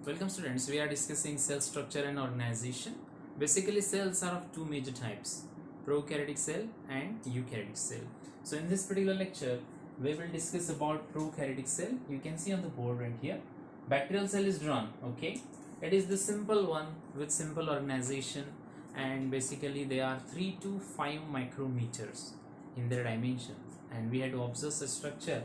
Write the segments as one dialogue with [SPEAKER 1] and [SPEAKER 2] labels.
[SPEAKER 1] Welcome students, we are discussing cell structure and organization. Basically cells are of two major types, prokaryotic cell and eukaryotic cell. So in this particular lecture, we will discuss about prokaryotic cell. You can see on the board right here, bacterial cell is drawn, okay. It is the simple one with simple organization and basically they are 3 to 5 micrometers in their dimensions and we had to observe the structure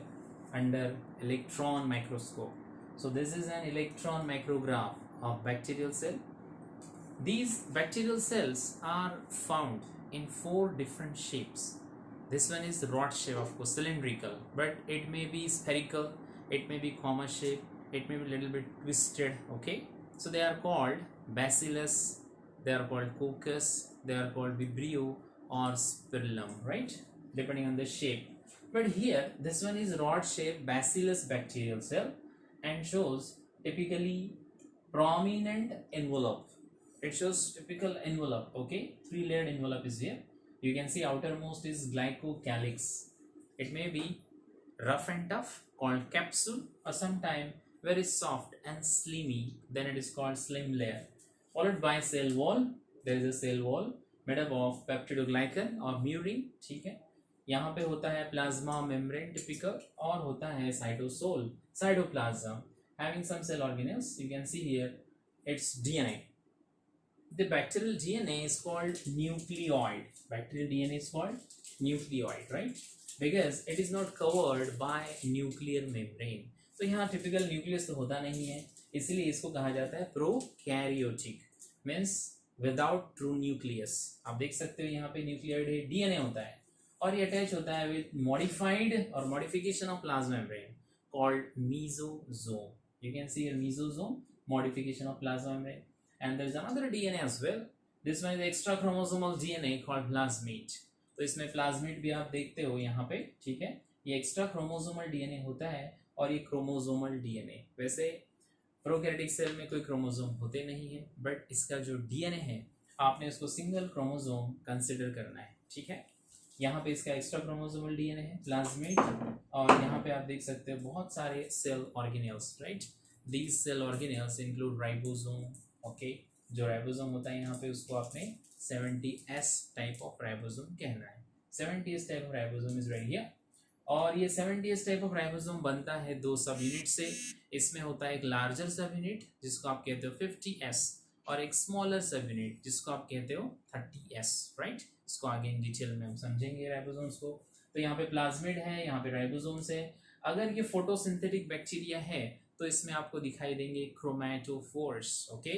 [SPEAKER 1] under electron microscope. So this is an electron micrograph of bacterial cell. These bacterial cells are found in 4 different shapes. This one is rod shape, of course, cylindrical, but it may be spherical, it may be comma shape, it may be a little bit twisted, okay. So they are called bacillus, they are called coccus, they are called vibrio or spirillum, right, depending on the shape. But here this one is rod shape bacillus bacterial cell and shows typically prominent envelope. It shows typical envelope, okay. 3-layered envelope is here. You can see outermost is glycocalyx. It may be rough and tough called capsule, or sometime very soft and slimy, then it is called slim layer. Followed by cell wall. There is a cell wall made up of peptidoglycan or murine, ठीक है. यहाँ पे होता है plasma membrane typical और होता है cytosol cytoplasm having some cell organelles. You can see here its DNA. The bacterial DNA is called nucleoid. Bacterial DNA is called nucleoid, right? Because it is not covered by nuclear membrane. तो यहाँ typical nucleus तो होता नहीं है, इसलिए इसको कहा जाता है prokaryotic, means without true nucleus. आप देख सकते हो यहाँ पे nucleoid है, DNA होता है और ये अटैच होता है with modified or modification of plasma membrane called mesosome. You can see here mesosome, modification of plasma membrane, and there is another DNA as well. This one is extra chromosomal DNA called plasmid. तो इसमें plasmid भी आप देखते हो यहाँ पे, ठीक है. ये extra chromosomal DNA होता है और ये chromosomal DNA. वैसे प्रोकैरियोटिक सेल में कोई क्रोमोसोम होते नहीं है, बट इसका जो DNA है आपने उसको सिंगल क्रोमोसोम कंसिडर करना है, ठीक है. यहाँ पे इसका एक्स्ट्रा क्रोमोसोमल डीएनए है प्लाज्मिड और यहाँ पे आप देख सकते हो बहुत सारे cell organelles, right. These cell organelles include ribosome, okay. जो राइबोसोम होता है यहाँ पे उसको आपने 70S टाइप ऑफ राइबोसोम कहना है. 70S type of ribosome is right here. और ये 70S टाइप ऑफ राइबोसोम बनता है 2 सब यूनिट से. इसमें होता है एक लार्जर सब यूनिट जिसको आप कहते हो 50S और एक स्मॉलर सब यूनिट जिसको आप कहते हो 30S, राइट. इसको आगे इन डिटेल में हम समझेंगे राइबोसोम्स को. तो यहाँ पे प्लाज्मिड है, यहाँ पे राइबोसोम्स है. अगर ये फोटोसिंथेटिक बैक्टीरिया है तो इसमें आपको दिखाई देंगे क्रोमैटोफोर्स, ओके.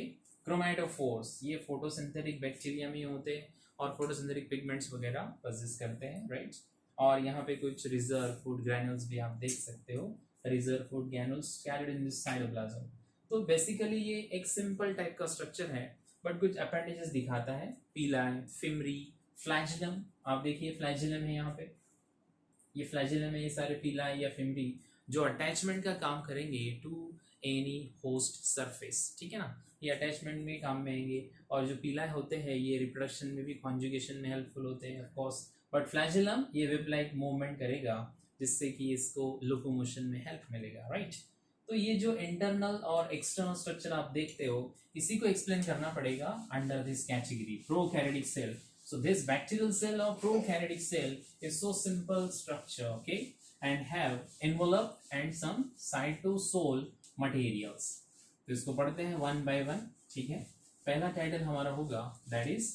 [SPEAKER 1] क्रोमैटोफोर्स ये फोटोसिंथेटिक बैक्टीरिया में होते हैं और फोटोसिंथेटिक पिगमेंट्स वगैरह पोजेस करते हैं, राइट. और यहाँ पे कुछ रिजर्व फूड ग्रैन्यूल्स भी आप देख सकते हो, reserve food granules carried in this cytoplasm. तो बेसिकली ये एक सिंपल टाइप का स्ट्रक्चर है, बट कुछ अपेंडेजेस दिखाता है. पीलाई, फिमरी, फ्लैजिलम. आप देखिए फ्लैजिलम है यहाँ पे, ये फ्लैजिलम है. ये सारे पीलाई या फिमरी जो अटैचमेंट का काम करेंगे टू एनी होस्ट सरफेस, ठीक है ना. ये अटैचमेंट में काम में आएंगे. और जो पीलाई होते हैं ये रिप्रोडक्शन में भी, कॉन्जुगेशन में हेल्पफुल होते हैं ऑफ कोर्स. बट फ्लैजिलम ये विप लाइक मूवमेंट करेगा जिससे कि इसको लोकोमोशन में हेल्प मिलेगा, राइट. तो ये जो इंटरनल और एक्सटर्नल स्ट्रक्चर आप देखते हो इसी को एक्सप्लेन करना पड़ेगा under this category prokaryotic cell. So this bacterial cell or prokaryotic cell is so simple structure, okay, and have envelope and some cytosol materials. तो इसको पढ़ते हैं one by one, ठीक है. पहला टाइटल हमारा होगा that is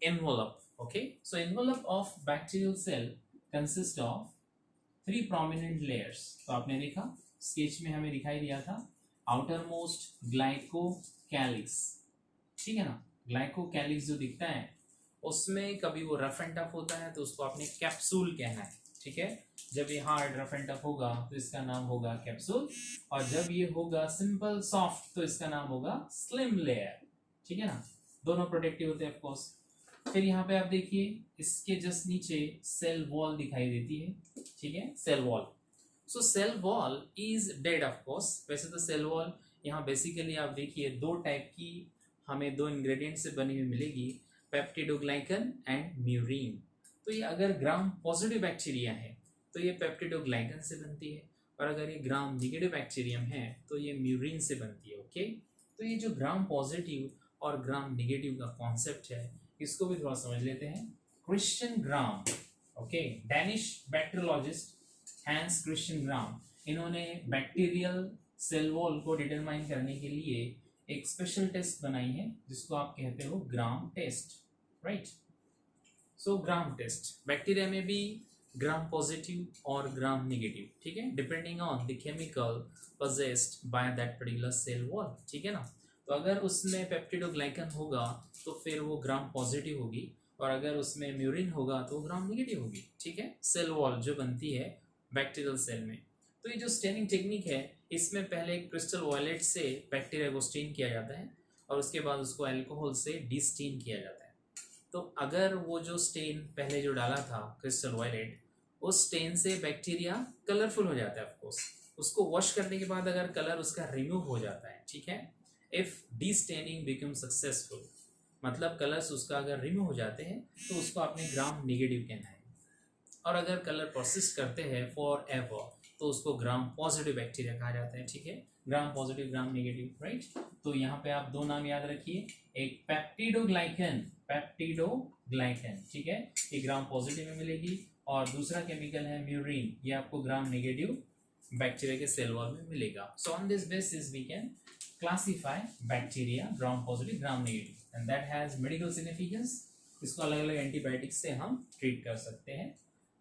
[SPEAKER 1] envelope, okay. So envelope of bacterial cell consists of 3 prominent layers. तो आपने देखा स्केच में हमें दिखाई दिया था outermost glycocalyx, ठीक है ना. glycocalyx जो दिखता है उसमें कभी वो रफ एंड टफ होता है तो उसको आपने कैप्सूल कहना है, ठीक है. जब ये हार्ड रफ एंड टफ होगा तो इसका नाम होगा कैप्सूल और जब ये होगा सिंपल सॉफ्ट तो इसका नाम होगा स्लिम लेयर, ठीक है ना. दोनों प्रोटेक्टिव होते हैं ऑफ कोर्स. फिर यहाँ पे आप देखिए इसके जस्ट नीचे सेल वॉल दिखाई देती है, ठीक है, cell wall. So cell wall is dead of course. वैसे तो सेल वॉल यहाँ बेसिकली आप देखिए 2 टाइप की हमें 2 इंग्रेडिएंट से बनी हुई मिलेगी, पेप्टिडोग्लाइकन एंड म्यूरिन. तो ये अगर ग्राम पॉजिटिव बैक्टीरिया है तो ये पेप्टिडोग्लाइकन से बनती है और अगर ये ग्राम नेगेटिव बैक्टीरियम है तो ये म्यूरिन से बनती है। ओके, तो ये जो ग्राम पॉजिटिव और ग्राम नेगेटिव का कॉन्सेप्ट है इसको भी थोड़ा समझ लेते हैं। क्रिश्चियन ग्राम, okay, Danish bacteriologist Hans Christian ग्राम, इन्होंने बैक्टीरियल सेल वॉल को डिटरमाइन करने के लिए एक स्पेशल टेस्ट बनाई है जिसको आप कहते हो Gram test, right. So Gram test, bacteria में भी ग्राम पॉजिटिव और ग्राम नेगेटिव, ठीक है, depending on the chemical possessed by that particular cell wall, ठीक है ना। तो अगर उसमें पेप्टिडोग्लाइकन होगा तो फिर वो ग्राम पॉजिटिव होगी, और अगर उसमें म्यूरिन होगा तो ग्राम नेगेटिव होगी, ठीक है। सेल वॉल जो बनती है बैक्टीरियल सेल में, तो ये जो स्टेनिंग टेक्निक है इसमें पहले क्रिस्टल वॉयलेट से बैक्टीरिया को स्टेन किया जाता है और उसके बाद उसको अल्कोहल से डिस्टेन किया जाता है। तो अगर वो जो स्टेन पहले जो डाला था क्रिस्टल वॉयलेट, उस स्टेन से बैक्टीरिया कलरफुल हो जाता है ऑफकोर्स, उसको वॉश करने के बाद अगर कलर उसका रिमूव हो जाता है, ठीक है, इफ डिस्टेनिंग बिकम सक्सेसफुल, मतलब कलर्स उसका अगर रिमूव हो जाते हैं तो उसको आपने ग्राम नेगेटिव कहना है। और अगर कलर प्रोसेस करते हैं फॉर एवर तो उसको ग्राम पॉजिटिव बैक्टीरिया कहा जाता है, ठीक है, ग्राम पॉजिटिव ग्राम नेगेटिव, राइट। तो यहाँ पे आप दो नाम याद रखिए, एक पेप्टिडोग्लाइकन, पेप्टिडोग्लाइकन, ठीक है, ये ग्राम पॉजिटिव में मिलेगी, और दूसरा केमिकल है म्यूरिन, ये आपको ग्राम नेगेटिव बैक्टीरिया के सेल वॉल में मिलेगा। So on this basis we can classify bacteria Gram positive Gram negative and that has medical significance. इसको अलग अलग एंटीबायोटिक से हम ट्रीट कर सकते हैं।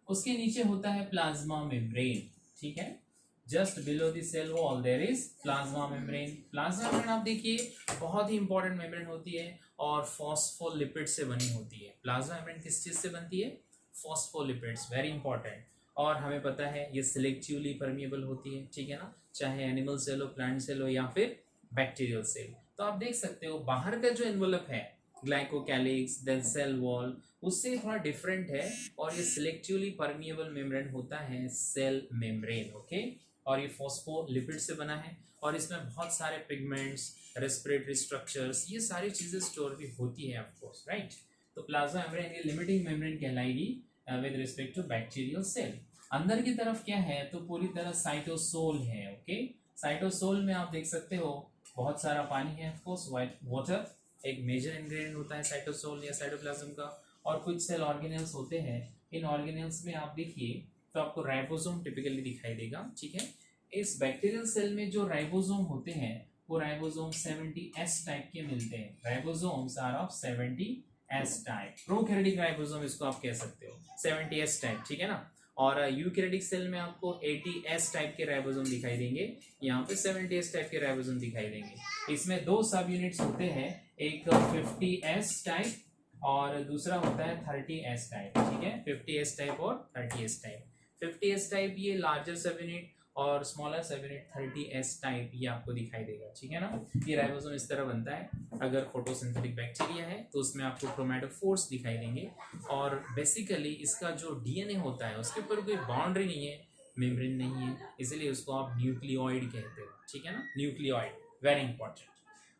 [SPEAKER 1] उसके नीचे होता है प्लाज्मा मेम्ब्रेन, ठीक है, just below the cell wall there is plasma membrane. Plasma membrane आप देखिए बहुत ही इंपॉर्टेंट मेम्ब्रेन होती है और फॉस्फोलिपिड से बनी होती है। प्लाज्मा मेम्ब्रेन किस चीज से बनती है? Phospholipids, very important. और हमें पता है ये सिलेक्टिवली परमिएबल होती है, ठीक है ना, चाहे एनिमल सेल हो, प्लांट सेल हो या फिर बैक्टीरियल सेल। तो आप देख सकते हो बाहर का जो एनवलप है ग्लाइकोकैलिक्स देन सेल वॉल उससे थोड़ा डिफरेंट है, और ये सिलेक्टिवली परमिएबल मेम्ब्रेन होता है सेल मेम्ब्रेन, ओके। और ये फॉस्फोलिपिड से बना है और इसमें बहुत सारे पिगमेंट्स, रेस्पिरेटरी स्ट्रक्चर्स, ये सारी चीजें स्टोर भी होती है ऑफकोर्स, राइट। तो प्लाज्मा मेम्ब्रेन ये लिमिटिंग मेम्ब्रेन कहलाएगी with respect to bacterial cell. अंदर की तरफ क्या है? तो पूरी तरह साइटोसोल है, ओके। साइटोसोल में आप देख सकते हो बहुत सारा पानी है, ऑफकोर्स व्हाइट वाटर एक मेजर इंग्रेडिएंट होता है साइटोसोल या साइटोप्लाज्म का। और कुछ सेल ऑर्गेनेल्स होते हैं, इन ऑर्गेनेल्स में आप देखिए तो आपको राइबोसोम टिपिकली दिखाई देगा, ठीक है। इस बैक्टीरियल सेल में जो राइबोसोम होते हैं वो राइबोसोम 70S टाइप के मिलते हैं। Ribosomes are of 70S type, prokaryotic ribosome इसको आप कह सकते हो, 70S टाइप, ठीक है ना। और यूकैरियोटिक सेल में आपको 80S टाइप के राइबोसोम दिखाई देंगे, यहाँ पे 70S टाइप के राइबोसोम दिखाई देंगे। इसमें दो सब यूनिट्स होते हैं, एक 50S टाइप और दूसरा होता है 30S टाइप, ठीक है, 50S टाइप और 30S टाइप। 50S टाइप ये लार्जर सब यूनिट और स्मॉलर सब यूनिट 30S टाइप ये आपको दिखाई देगा, ठीक है ना। ये राइबोसोम इस तरह बनता है। अगर फोटोसिंथेटिक बैक्टीरिया है तो उसमें आपको क्रोमैटोफोर्स दिखाई देंगे, और बेसिकली इसका जो डीएनए होता है उसके ऊपर कोई बाउंड्री नहीं है, मेम्ब्रेन नहीं है, इसलिए उसको आप न्यूक्लियोइड कहते हो, ठीक है ना, न्यूक्लियोइड, वेरी इंपॉर्टेंट।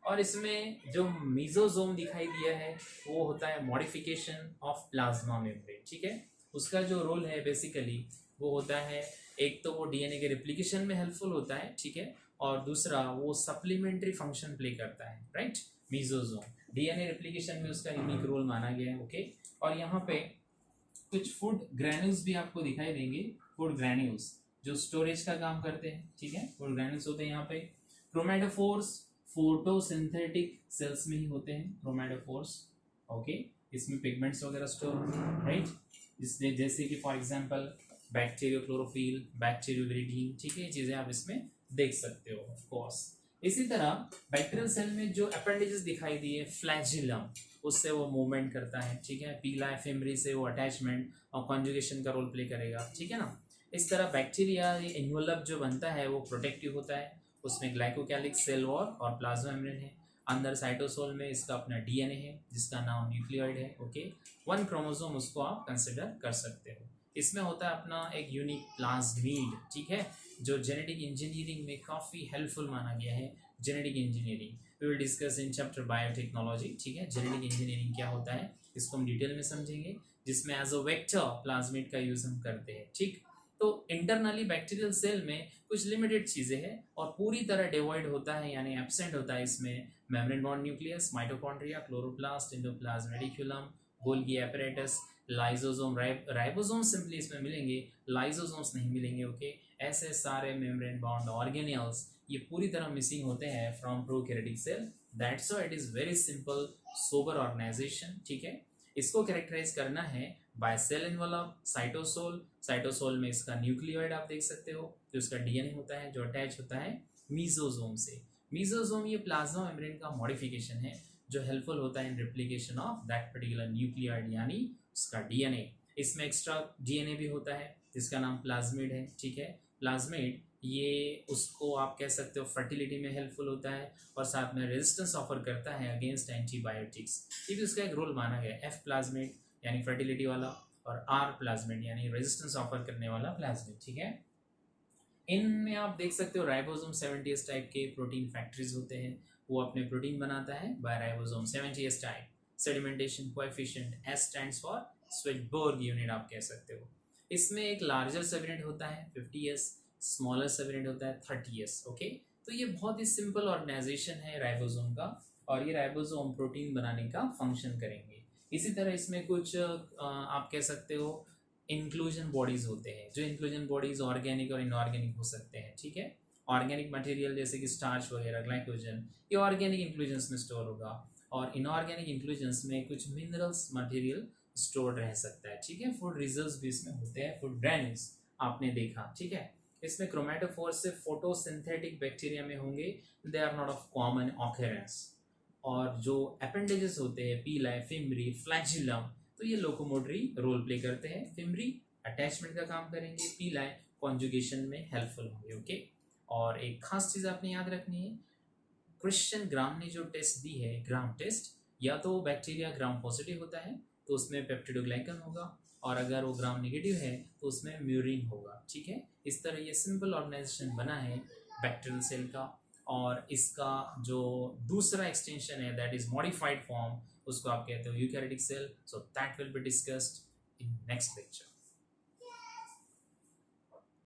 [SPEAKER 1] और इसमें जो मीजोजोम दिखाई दिया है वो होता है मॉडिफिकेशन ऑफ प्लाज्मा मेम्ब्रेन, ठीक है। उसका जो रोल है बेसिकली वो होता है, एक तो वो डीएनए के रेप्लिकेशन में हेल्पफुल होता है, ठीक है, और दूसरा वो सप्लीमेंट्री फंक्शन प्ले करता है, राइट। मीजोजोम डीएनए रेप्लिकेशन में उसका यूनिक रोल माना गया है, ओके। और यहाँ पे कुछ फूड ग्रैन्यूल्स भी आपको दिखाई देंगे, फूड ग्रैन्यूल्स जो स्टोरेज का काम करते हैं, ठीक है, फूड ग्रैन्यूल्स होते हैं यहाँ पे। क्रोमैटोफोर्स फोटोसिंथेटिक सेल्स में ही होते हैं क्रोमैटोफोर्स, ओके, इसमें पिगमेंट्स वगैरह स्टोर होते हैं, राइट। इसलिए जैसे कि फॉर एग्जांपल बैक्टीरियोक्लोरोफिल, बैक्टीरियोविरिडीन, ठीक है, ये चीजें आप इसमें देख सकते हो ऑफ कोर्स। इसी तरह बैक्टीरियल सेल में जो अपेंडेजेस दिखाई दिए फ्लैजिलम, उससे वो मूवमेंट करता है, ठीक है, पीला एफिमरी से वो अटैचमेंट और कॉन्जुगेशन का रोल प्ले करेगा, ठीक है ना। इस तरह बैक्टीरिया इन्वोलप जो बनता है वो प्रोटेक्टिव होता है, उसमें ग्लाइकोकैलिक्स सेल वॉल और प्लाज्मा मेम्ब्रेन है। अंदर साइटोसोल में इसका अपना डीएनए है जिसका नाम न्यूक्लियोइड है, ओके। 1 क्रोमोसोम उसको आप कंसिडर कर सकते हो। इसमें होता है अपना एक यूनिक प्लाज्मीड, ठीक है, जो जेनेटिक इंजीनियरिंग में काफ़ी हेल्पफुल माना गया है। Genetic engineering we will discuss in chapter biotechnology, ठीक है। जेनेटिक इंजीनियरिंग क्या होता है इसको हम डिटेल में समझेंगे, जिसमें एज अ वेक्टर प्लाज्मिड का यूज़ हम करते हैं, ठीक। तो इंटरनली बैक्टीरियल सेल में कुछ लिमिटेड चीजें हैं और पूरी तरह डिवॉइड होता है यानी एब्सेंट होता है इसमें membrane bond nucleus, mitochondria, chloroplast, endoplasm reticulum, Golgi apparatus, lysosome, ribosome simply इसमें मिलेंगे, लाइसोसोम्स नहीं मिलेंगे। ओके, ऐसे सारे मेम्ब्रेन बॉन्ड ऑर्गेनेल्स ये पूरी तरह मिसिंग होते हैं from prokaryotic cell. That's why it is very simple sober organization. ठीक है, इसको कैरेक्टराइज करना है by cell envelope, cytosol. Cytosol में इसका न्यूक्लियोइड आप देख सकते हो, जो इसका डीएनए होता है जो अटैच होता है मीजोजोम से। मीजोजोम ये प्लाज्मा मेम्ब्रेन का मॉडिफिकेशन है जो हेल्पफुल होता है in replication of that particular nucleoid यानी उसका डीएनए। इसमें एक्स्ट्रा डीएनए भी होता है जिसका नाम प्लाज्मिड है। ठीक है, प्लाज्मिड ये उसको आप कह सकते हो फर्टिलिटी में हेल्पफुल होता है और साथ में रेजिस्टेंस ऑफर करता है अगेंस्ट एंटीबायोटिक्स। ये भी उसका एक रोल माना गया। एफ प्लाज्मिड यानी फर्टिलिटी वाला और आर प्लाज्मिड यानी रेजिस्टेंस ऑफर करने वाला प्लाज्मिड। ठीक है, इनमें आप देख सकते हो राइबोसोम 70S टाइप के प्रोटीन फैक्ट्रीज होते हैं, वो अपने प्रोटीन बनाता है by ribosome 70S type. Sedimentation coefficient S stands for Svedberg unit आप कह सकते हो। इसमें एक लार्जर सब यूनिट होता है 50S, स्मॉलर सब यूनिट होता है 30S। ओके, तो ये बहुत ही सिंपल ऑर्गेनाइजेशन है राइबोसोम का और ये राइबोसोम प्रोटीन बनाने का फंक्शन करेंगे। इसी तरह इसमें कुछ आप कह सकते हो इंक्लूजन बॉडीज होते हैं, जो इंक्लूजन बॉडीज ऑर्गेनिक और इनऑर्गेनिक हो सकते हैं। ठीक है, ऑर्गेनिक मटेरियल जैसे कि स्टार्च वगैरह, ग्लाइकोजन, ये ऑर्गेनिक इंक्लूजन्स में स्टोर होगा और इनऑर्गेनिक इंक्लूजन्स में कुछ मिनरल्स मटेरियल स्टोर रह सकता है। ठीक है, फूड रिजर्व्स भी इसमें होते हैं, फूड ग्रेन्यूल्स आपने देखा। ठीक है, इसमें क्रोमेटोफोर से फोटोसिंथेटिक बैक्टीरिया में होंगे, they are not of common occurrence. और जो अपेंडेजेस होते हैं पीलाई, फिम्बरी, फ्लैजिलम, तो ये लोकोमोटरी रोल प्ले करते हैं। फिम्बरी अटैचमेंट का काम करेंगे, पीलाई कॉन्जुगेशन में हेल्पफुल होंगे। ओके, और एक खास चीज़ आपने याद रखनी है, क्रिश्चियन ग्राम ने जो टेस्ट दी है, ग्राम टेस्ट, या तो बैक्टीरिया ग्राम पॉजिटिव होता है तो उसमें पेप्टिडोग्लाइकन होगा और अगर वो ग्राम नेगेटिव है तो उसमें म्यूरिन होगा। ठीक है, इस तरह ये सिंपल ऑर्गेनाइजेशन बना है बैक्टीरियल सेल का। और इसका जो दूसरा एक्सटेंशन है दैट इज मॉडिफाइड फॉर्म, उसको आप कहते हो eukaryotic cell. So that will be discussed in next lecture.